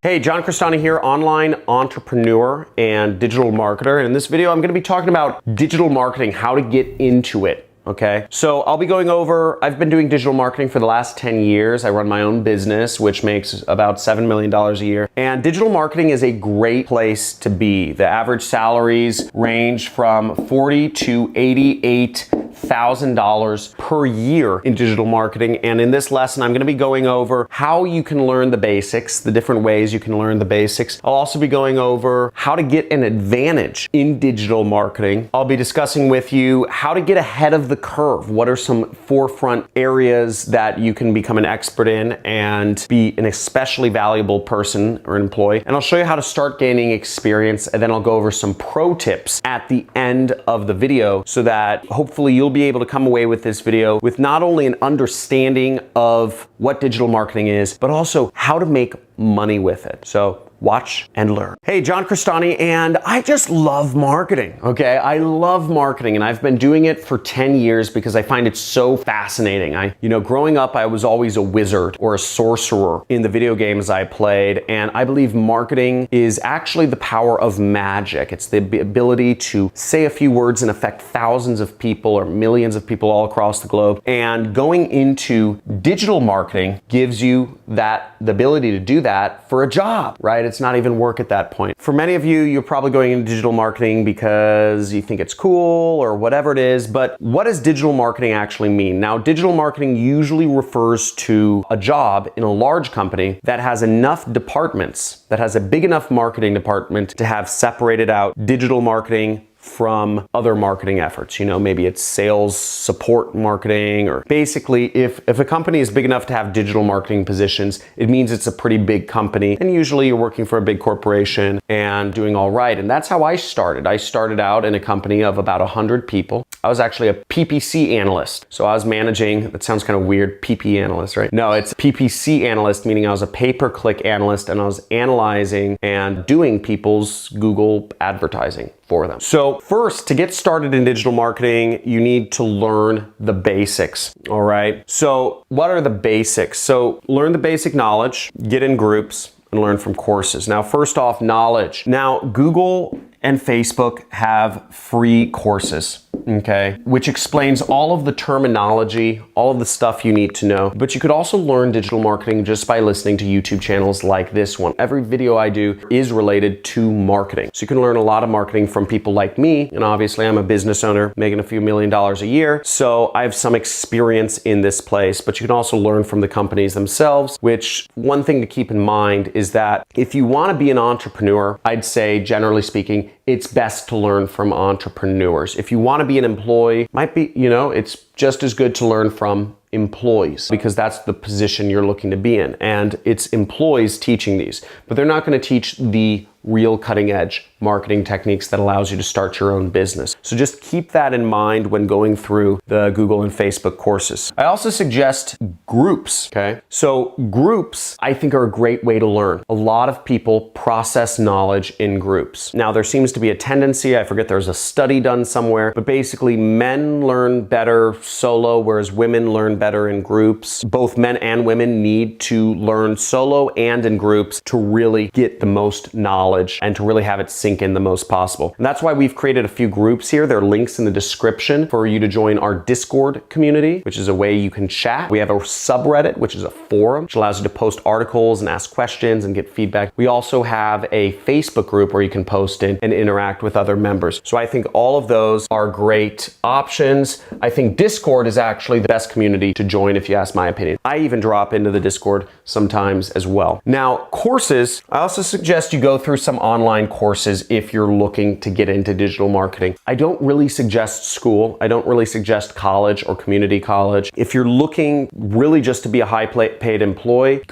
Hey, John Crestani here, online entrepreneur and digital marketer. And in this video, I'm going to be talking about digital marketing, how to get into it. Okay, so I'll be going over, I've been doing digital marketing for the last 10 years. I run my own business, which makes about $7 million a year. And digital marketing is a great place to be. The average salaries range from $40,000 to $88,000 per year in digital marketing. And in this lesson, I'm going to be going over how you can learn the basics, the different ways you can learn the basics. I'll also be going over how to get an advantage in digital marketing. I'll be discussing with you how to get ahead of the curve. What are some forefront areas that you can become an expert in and be an especially valuable person or employee? And I'll show you how to start gaining experience, and then I'll go over some pro tips at the end of the video so that hopefully you'll be able to come away with this video with not only an understanding of what digital marketing is, but also how to make money with it. So watch and learn. Hey, John Crestani, and I just love marketing, okay? I love marketing, and I've been doing it for 10 years because I find it so fascinating. Growing up, I was always a wizard or a sorcerer in the video games I played, and I believe marketing is actually the power of magic. It's the ability to say a few words and affect thousands of people or millions of people all across the globe. And going into digital marketing gives you the ability to do that for a job, right? It's not even work at that point. For many of you, you're probably going into digital marketing because you think it's cool or whatever it is, but what does digital marketing actually mean? Now, digital marketing usually refers to a job in a large company that has enough departments, that has a big enough marketing department to have separated out digital marketing from other marketing efforts. Maybe it's sales support marketing, or basically if a company is big enough to have digital marketing positions, it means it's a pretty big company, and usually you're working for a big corporation and doing all right. And that's how I started. I started out in a company of about 100 people. I was actually a PPC analyst. So I was managing, that sounds kind of weird, PP analyst, right? No, it's PPC analyst, meaning I was a pay-per-click analyst, and I was analyzing and doing people's Google advertising for them. So first, to get started in digital marketing, you need to learn the basics, all right? So what are the basics? So learn the basic knowledge, get in groups, and learn from courses. Now, first off, knowledge. Now, Google and Facebook have free courses, okay, which explains all of the terminology, all of the stuff you need to know. But you could also learn digital marketing just by listening to YouTube channels like this one. Every video I do is related to marketing. So you can learn a lot of marketing from people like me. And obviously I'm a business owner making a few $1 million a year. So I have some experience in this place, but you can also learn from the companies themselves, which one thing to keep in mind is that if you want to be an entrepreneur, I'd say generally speaking, it's best to learn from entrepreneurs. If you want to be an employee, it's just as good to learn from employees because that's the position you're looking to be in. And it's employees teaching these, but they're not going to teach the real cutting edge marketing techniques that allows you to start your own business. So just keep that in mind when going through the Google and Facebook courses. I also suggest groups, okay? So groups, I think, are a great way to learn. A lot of people process knowledge in groups. Now, there seems to be a tendency, I forget there's a study done somewhere, but basically men learn better solo, whereas women learn better in groups. Both men and women need to learn solo and in groups to really get the most knowledge and to really have it sink in the most possible. And that's why we've created a few groups here. There are links in the description for you to join our Discord community, which is a way you can chat. We have a subreddit, which is a forum, which allows you to post articles and ask questions and get feedback. We also have a Facebook group where you can post in and interact with other members. So I think all of those are great options. I think Discord is actually the best community to join if you ask my opinion. I even drop into the Discord sometimes as well. Now, courses, I also suggest you go through some online courses if you're looking to get into digital marketing. I don't really suggest school. I don't really suggest college or community college. If you're looking really just to be a high paid employee,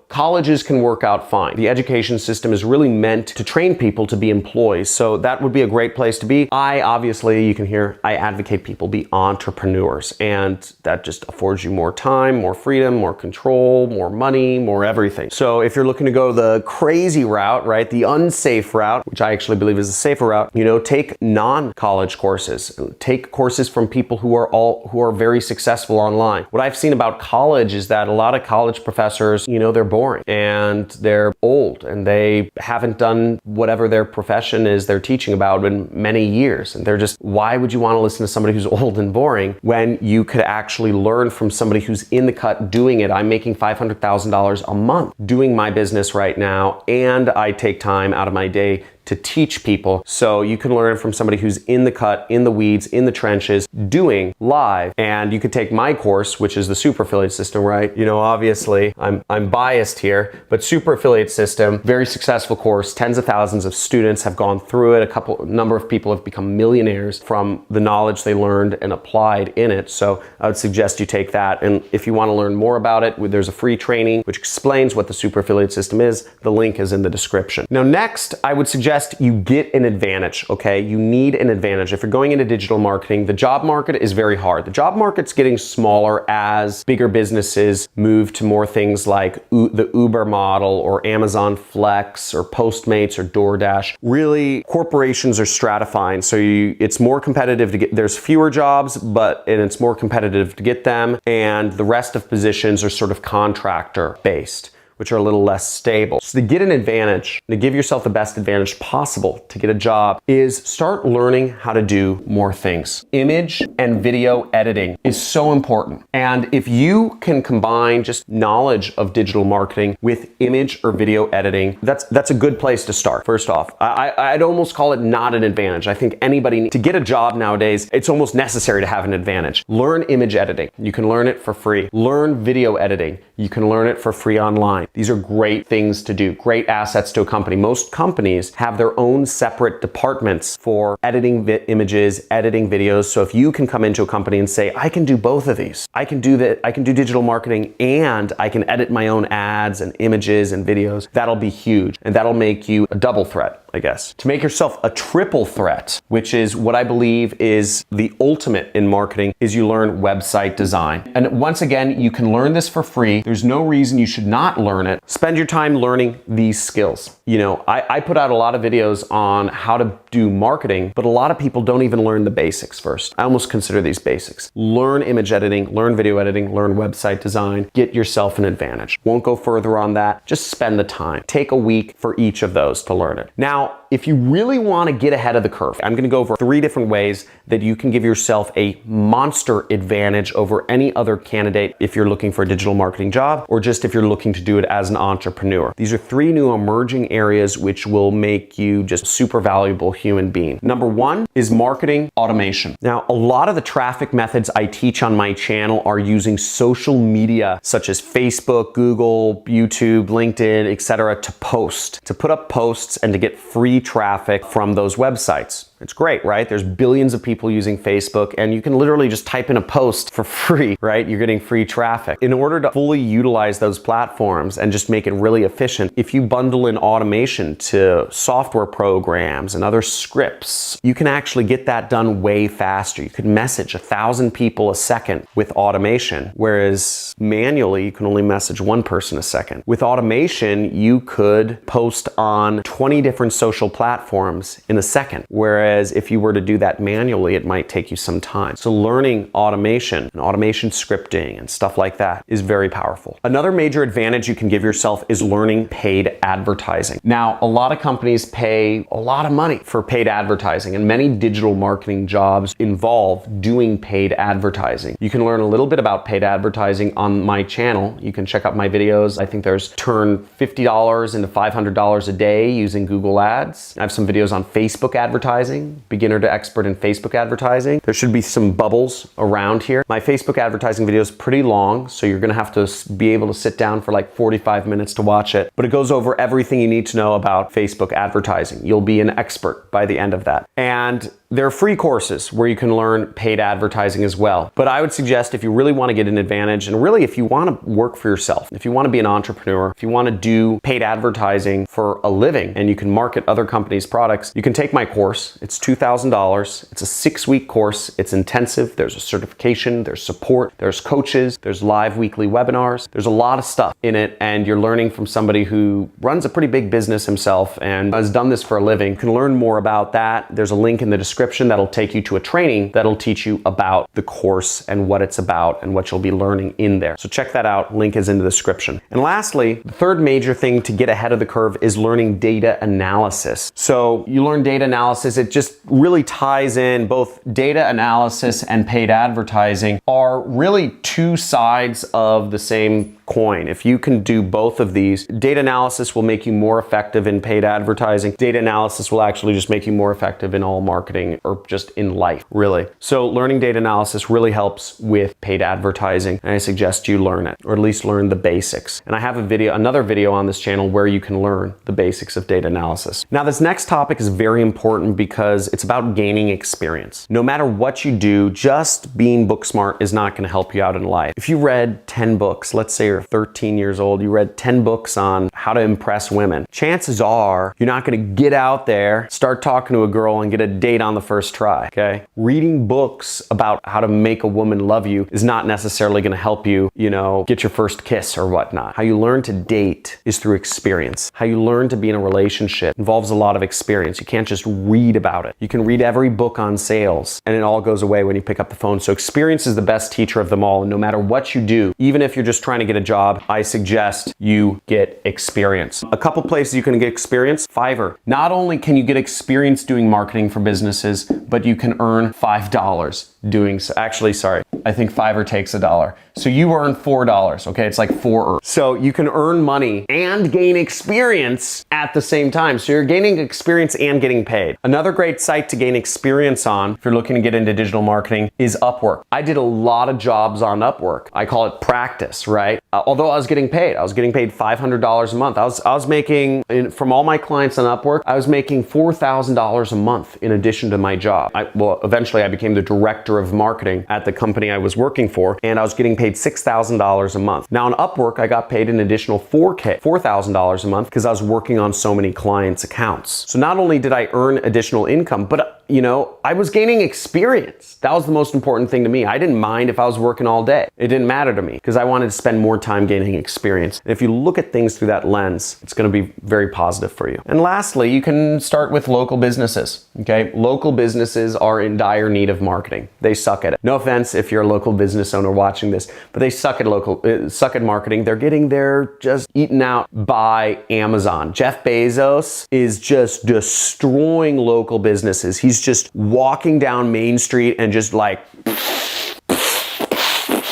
colleges can work out fine. The education system is really meant to train people to be employees, so that would be a great place to be. Obviously, you can hear, I advocate people be entrepreneurs, and that just affords you more time, more freedom, more control, more money, more everything. So if you're looking to go the crazy route, right, the unsafe route, which I actually believe is a safer route, take non-college courses. Take courses from people who are very successful online. What I've seen about college is that a lot of college professors, they're boring and they're old and they haven't done whatever their profession is they're teaching about in many years. And they're just, why would you want to listen to somebody who's old and boring when you could actually learn from somebody who's in the cut doing it? I'm making $500,000 a month doing my business right now, and I take time out of my day to teach people. So you can learn from somebody who's in the cut, in the weeds, in the trenches, doing live. And you could take my course, which is the super affiliate system, right? You know, obviously I'm biased here, but super affiliate system, very successful course. Tens of thousands of students have gone through it. A number of people have become millionaires from the knowledge they learned and applied in it. So I would suggest you take that. And if you want to learn more about it, there's a free training which explains what the super affiliate system is. The link is in the description. Now, next, I would suggest you get an advantage, okay? You need an advantage. If you're going into digital marketing, the job market is very hard. The job market's getting smaller as bigger businesses move to more things like the Uber model or Amazon Flex or Postmates or DoorDash. Really, corporations are stratifying, so it's more competitive to get, there's fewer jobs, and it's more competitive to get them, and the rest of positions are sort of contractor based, which are a little less stable. So to get an advantage, to give yourself the best advantage possible to get a job, is start learning how to do more things. Image and video editing is so important. And if you can combine just knowledge of digital marketing with image or video editing, that's a good place to start. First off, I'd almost call it not an advantage. I think anybody, to get a job nowadays, it's almost necessary to have an advantage. Learn image editing. You can learn it for free. Learn video editing. You can learn it for free online. These are great things to do, great assets to a company. Most companies have their own separate departments for editing images, editing videos. So if you can come into a company and say, I can do both of these. I can do digital marketing and I can edit my own ads and images and videos. That'll be huge. And that'll make you a double threat, I guess. To make yourself a triple threat, which is what I believe is the ultimate in marketing, is you learn website design. And once again, you can learn this for free. There's no reason you should not learn it. Spend your time learning these skills. You know, I put out a lot of videos on how to do marketing, but a lot of people don't even learn the basics first. I almost consider these basics. Learn image editing, learn video editing, learn website design, get yourself an advantage. Won't go further on that. Just spend the time. Take a week for each of those to learn it. Now, if you really want to get ahead of the curve, I'm going to go over 3 different ways that you can give yourself a monster advantage over any other candidate if you're looking for a digital marketing job or just if you're looking to do it as an entrepreneur. These are 3 new emerging areas which will make you just a super valuable human being. Number 1 is marketing automation. Now, a lot of the traffic methods I teach on my channel are using social media such as Facebook, Google, YouTube, LinkedIn, etc. to put up posts and to get free traffic from those websites. It's great, right? There's billions of people using Facebook and you can literally just type in a post for free, right? You're getting free traffic. In order to fully utilize those platforms and just make it really efficient, if you bundle in automation to software programs and other scripts, you can actually get that done way faster. You could message 1,000 people a second with automation, whereas manually you can only message 1 person a second. With automation, you could post on 20 different social platforms in a second, whereas if you were to do that manually, it might take you some time. So learning automation and automation scripting and stuff like that is very powerful. Another major advantage you can give yourself is learning paid advertising. Now, a lot of companies pay a lot of money for paid advertising, and many digital marketing jobs involve doing paid advertising. You can learn a little bit about paid advertising on my channel. You can check out my videos. I think there's turn $50 into $500 a day using Google Ads. I have some videos on Facebook advertising, beginner to expert in Facebook advertising. There should be some bubbles around here. My Facebook advertising video is pretty long, so you're gonna have to be able to sit down for like 45 minutes to watch it, but it goes over everything you need to know about Facebook advertising. You'll be an expert by the end of that. And there are free courses where you can learn paid advertising as well. But I would suggest if you really want to get an advantage, and really if you want to work for yourself, if you want to be an entrepreneur, if you want to do paid advertising for a living and you can market other companies' products, you can take my course. It's $2,000. It's a 6-week course. It's intensive. There's a certification, there's support, there's coaches, there's live weekly webinars. There's a lot of stuff in it, and you're learning from somebody who runs a pretty big business himself and has done this for a living. You can learn more about that. There's a link in the description subscription that'll take you to a training that'll teach you about the course and what it's about and what you'll be learning in there. So check that out. Link is in the description. And lastly, the third major thing to get ahead of the curve is learning data analysis. So you learn data analysis. It just really ties in. Both data analysis and paid advertising are really two sides of the same coin. If you can do both of these, data analysis will make you more effective in paid advertising. Data analysis will actually just make you more effective in all marketing or just in life, really. So learning data analysis really helps with paid advertising, and I suggest you learn it, or at least learn the basics. And I have another video on this channel where you can learn the basics of data analysis. Now, this next topic is very important because it's about gaining experience. No matter what you do, just being book smart is not going to help you out in life. If you read 10 books, let's say you're 13 years old, you read 10 books on how to impress women, chances are you're not going to get out there, start talking to a girl and get a date on the first try, okay? Reading books about how to make a woman love you is not necessarily going to help you, get your first kiss or whatnot. How you learn to date is through experience. How you learn to be in a relationship involves a lot of experience. You can't just read about it. You can read every book on sales and it all goes away when you pick up the phone. So experience is the best teacher of them all. And no matter what you do, even if you're just trying to get a job, I suggest you get experience. A couple places you can get experience. Fiverr. Not only can you get experience doing marketing for businesses, but you can earn $5 doing so. Actually, sorry, I think Fiverr takes $1. So you earn $4, okay? It's like 4. So you can earn money and gain experience at the same time. So you're gaining experience and getting paid. Another great site to gain experience on, if you're looking to get into digital marketing, is Upwork. I did a lot of jobs on Upwork. I call it practice, right? Although I was getting paid $500 a month. I was making, from all my clients on Upwork, I was making $4,000 a month in addition to my job. Eventually I became the director of marketing at the company I was working for, and I was getting paid $6,000 a month. Now on Upwork, I got paid an additional $4,000 a month because I was working on so many clients' accounts. So not only did I earn additional income, but I was gaining experience. That was the most important thing to me. I didn't mind if I was working all day. It didn't matter to me because I wanted to spend more time gaining experience. And if you look at things through that lens, it's going to be very positive for you. And lastly, you can start with local businesses, okay? Local businesses are in dire need of marketing. They suck at it. No offense if you're a local business owner watching this, but they suck at marketing. They're just eaten out by Amazon. Jeff Bezos is just destroying local businesses. He's just walking down Main Street and just like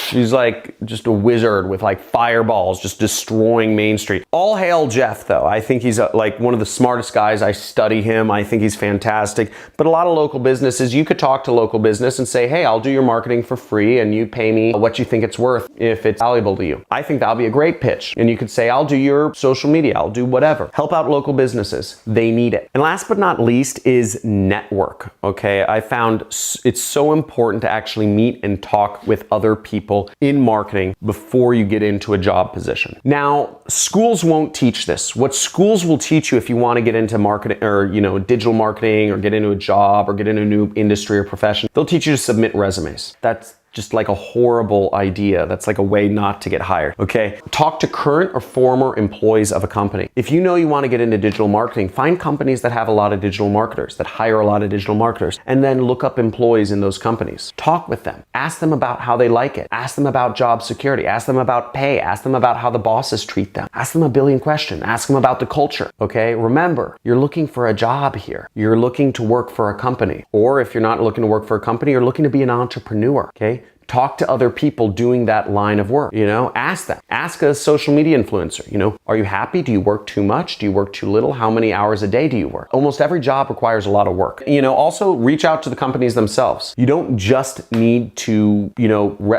She's like just a wizard with like fireballs just destroying Main Street. All hail Jeff though. I think he's like one of the smartest guys. I study him. I think he's fantastic. But a lot of local businesses, you could talk to local business and say, hey, I'll do your marketing for free and you pay me what you think it's worth if it's valuable to you. I think that'll be a great pitch. And you could say, I'll do your social media. I'll do whatever. Help out local businesses. They need it. And last but not least is network. Okay. I found it's so important to actually meet and talk with other people in marketing before you get into a job position. Now, schools won't teach this. What schools will teach you if you want to get into marketing or, digital marketing or get into a job or get into a new industry or profession, they'll teach you to submit resumes. That's just like a horrible idea. That's like a way not to get hired, okay? Talk to current or former employees of a company. If you know you want to get into digital marketing, find companies that have a lot of digital marketers, that hire a lot of digital marketers, and then look up employees in those companies. Talk with them. Ask them about how they like it. Ask them about job security. Ask them about pay. Ask them about how the bosses treat them. Ask them a billion questions. Ask them about the culture, okay? Remember, you're looking for a job here. You're looking to work for a company. Or if you're not looking to work for a company, you're looking to be an entrepreneur, okay? Talk to other people doing that line of work, ask them. Ask a social media influencer, are you happy? Do you work too much? Do you work too little? How many hours a day do you work? Almost every job requires a lot of work. Also reach out to the companies themselves. You don't just need to,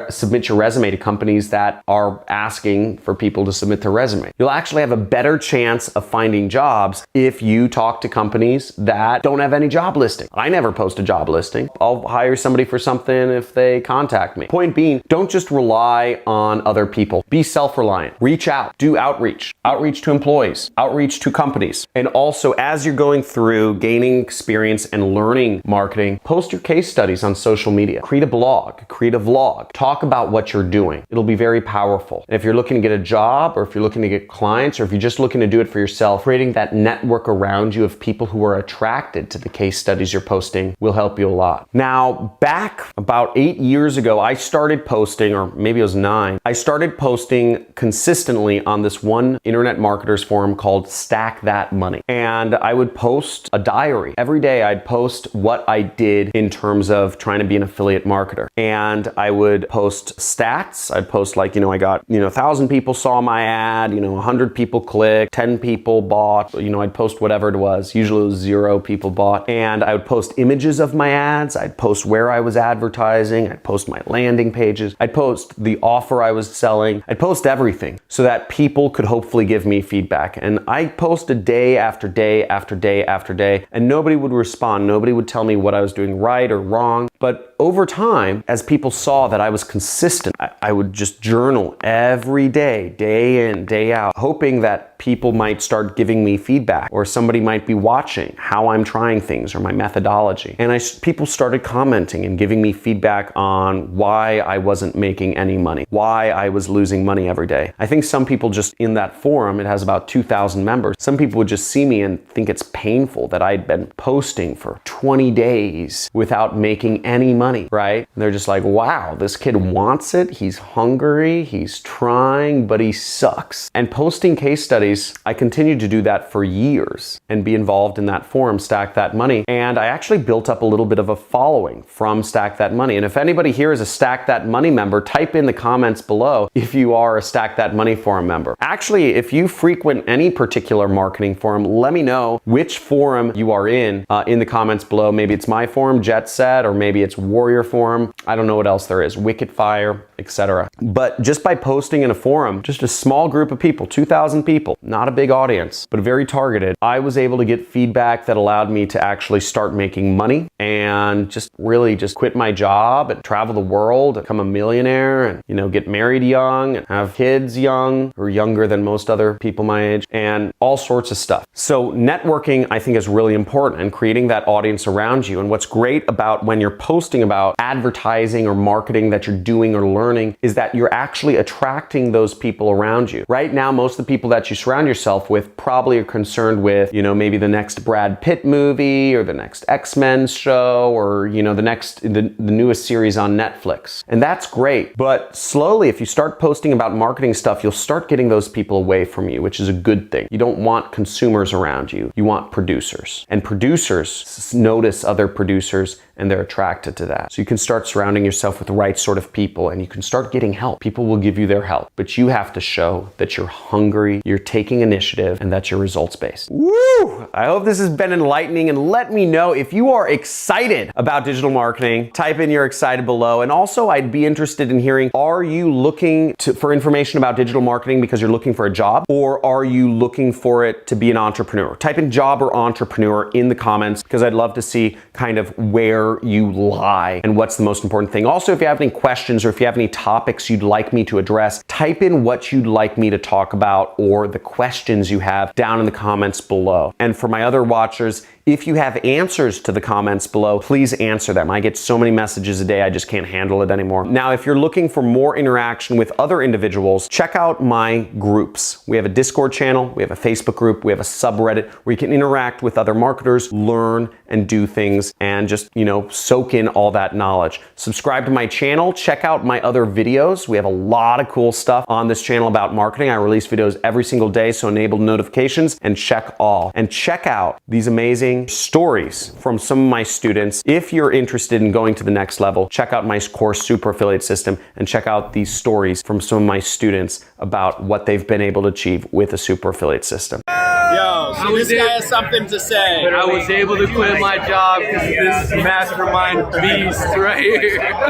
submit your resume to companies that are asking for people to submit their resume. You'll actually have a better chance of finding jobs if you talk to companies that don't have any job listing. I never post a job listing. I'll hire somebody for something if they contact contact me. Point being, don't just rely on other people. Be self-reliant. Reach out. Do outreach. Outreach to employees. Outreach to companies. And also, as you're going through gaining experience and learning marketing, post your case studies on social media. Create a blog. Create a vlog. Talk about what you're doing. It'll be very powerful. And if you're looking to get a job, or if you're looking to get clients, or if you're just looking to do it for yourself, creating that network around you of people who are attracted to the case studies you're posting will help you a lot. Now, back about 8 years ago, I started posting, or maybe it was 9, I started posting consistently on this one internet marketers forum called Stack That Money. And I would post a diary. Every day I'd post what I did in terms of trying to be an affiliate marketer. And I would post stats. I'd post like, I got, 1,000 people saw my ad, 100 people clicked, 10 people bought, I'd post whatever it was. Usually it was 0 people bought. And I would post images of my ads. I'd post where I was advertising. I'd post my landing pages. I'd post the offer I was selling. I'd post everything so that people could hopefully give me feedback. And I posted day after day after day after day, and nobody would respond. Nobody would tell me what I was doing right or wrong. But over time, as people saw that I was consistent, I would just journal every day, day in, day out, hoping that people might start giving me feedback, or somebody might be watching how I'm trying things or my methodology. And people started commenting and giving me feedback on why I wasn't making any money, why I was losing money every day. I think some people just in that forum, it has about 2,000 members, some people would just see me and think it's painful that I'd been posting for 20 days without making any money, right? And they're just like, wow, this kid wants it, he's hungry, he's trying, but he sucks. And posting case studies, I continued to do that for years and be involved in that forum, Stack That Money. And I actually built up a little bit of a following from Stack That Money. And if anybody here is a Stack That Money member, type in the comments below if you are a Stack That Money forum member. Actually, if you frequent any particular marketing forum, let me know which forum you are in the comments below. Maybe it's my forum, Jet Set, or maybe it's Warrior Forum. I don't know what else there is, Wicked Fire, etc. But just by posting in a forum, just a small group of people, 2,000 people, not a big audience, but very targeted, I was able to get feedback that allowed me to actually start making money and just really just quit my job and travel the world, become a millionaire, and get married young and have kids young or younger than most other people my age, and all sorts of stuff. So networking, I think, is really important, and creating that audience around you. And what's great about when you're posting about advertising or marketing that you're doing or learning is that you're actually attracting those people around you. Right now, most of the people that you surround yourself with probably are concerned with, maybe the next Brad Pitt movie or the next X-Men show, or, the newest series on Netflix. And that's great. But slowly, if you start posting about marketing stuff, you'll start getting those people away from you, which is a good thing. You don't want consumers around you. You want producers. And producers notice other producers and they're attracted to that. So you can start surrounding yourself with the right sort of people, and you can start getting help. People will give you their help, but you have to show that you're hungry, you're taking initiative, and that you're results-based. Woo! I hope this has been enlightening, and let me know if you are excited about digital marketing. Type in you're excited below. And also, I'd be interested in hearing, are you looking for information about digital marketing because you're looking for a job, or are you looking for it to be an entrepreneur? Type in job or entrepreneur in the comments, because I'd love to see kind of where you lie and what's the most important thing. Also, if you have any questions or if you have any topics you'd like me to address, type in what you'd like me to talk about or the questions you have down in the comments below. And for my other watchers, if you have answers to the comments below, please answer them. I get so many messages a day, I just can't handle it anymore. Now, if you're looking for more interaction with other individuals, check out my groups. We have a Discord channel, we have a Facebook group, we have a subreddit where you can interact with other marketers, learn and do things, and just, soak in all that knowledge. Subscribe to my channel, check out my other videos. We have a lot of cool stuff on this channel about marketing. I release videos every single day, so enable notifications and check all. And check out these amazing stories from some of my students. If you're interested in going to the next level, check out my course, Super Affiliate System, and check out these stories from some of my students about what they've been able to achieve with a super affiliate system. Yo, so this guy has something to say. I was able to quit my job because of this mastermind beast right here. Dude, that's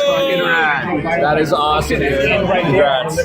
fucking rad. That is awesome, dude. Congrats.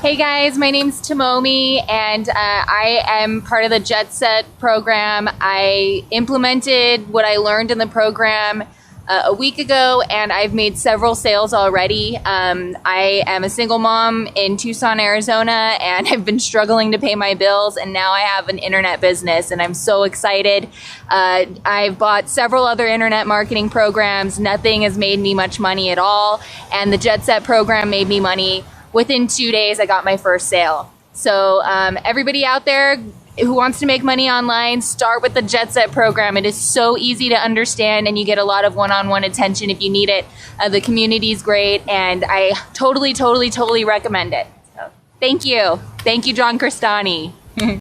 Hey guys, my name's Tomomi, and I am part of the Jet Set program. I implemented what I learned in the program a week ago, and I've made several sales already. I am a single mom in Tucson, Arizona, and I've been struggling to pay my bills, and now I have an internet business, and I'm so excited. I've bought several other internet marketing programs. Nothing has made me much money at all, and the Jet Set program made me money. Within 2 days, I got my first sale. So everybody out there who wants to make money online, start with the Jet Set program. It is so easy to understand, and you get a lot of one-on-one attention if you need it. The community is great, and I totally recommend it. So, thank you. Thank you, John Crestani.